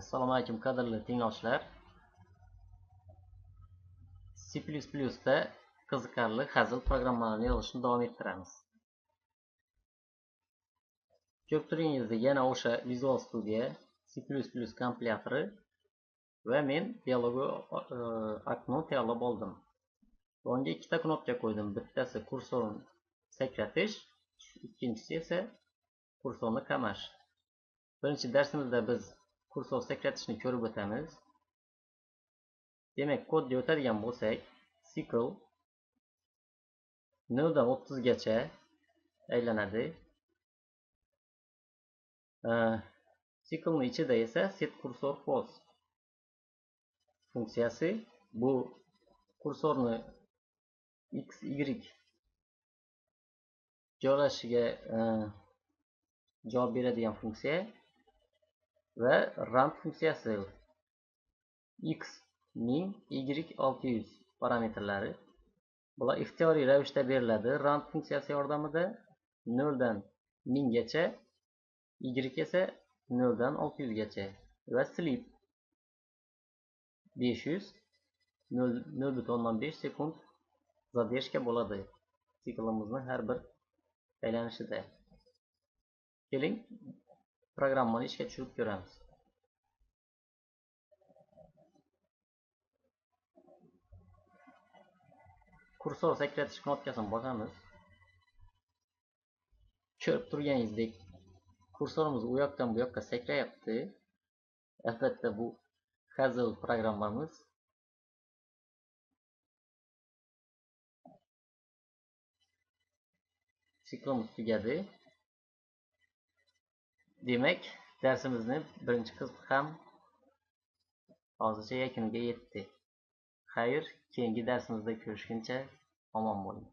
Assalomu alaykum qadrli tinglovchilar. C++da qiziqarli hazil programmalarni yozishni davom ettiramiz. Ko'rib turganingizdek, yana o'sha Visual Studio, C++ kompilatori va men dialogu okno tayyorlab oldim. Bunga ikkita knopka qo'ydim. Bittasi kursorni sakratish, ikkinchisi esa kursorni qamash. Birinchi darsimizda biz kursor sakratishni ko'rib o'tamiz. Demak, kodga o'tadigan bo'lsak, sikl 0 dan 30 gacha aylanadi. Siklning ichida esa setCursorPose funksiyasi bu kursorni x, y joylashishiga javob beradigan funksiya va rand funksiyasi x 1000, y 600 parametrlari. Bular ixtiyoriy ravishda beriladi. Rand funksiyasi yordamida 0 dan 1000 gacha, y esa 0 dan 600 gacha va sleep 500 0.5 sekund zadержка bo'ladi siklimizning har bir aylanishida. Keling, programmani ishga tushirib ko'ramiz. Kursor sakratish knopkasini bosamiz. Ko'rib turganingizdek, kursorimiz u yoqdan bu yoqqa sakrayapti. Albatta bu hazil programmamiz. Siklimiz tugadi. Demak, darsimizni birinchi qismi ham hozircha yakuniga yetdi. Xayr, keyingi darsimizda ko'rishguncha omon bo'ling.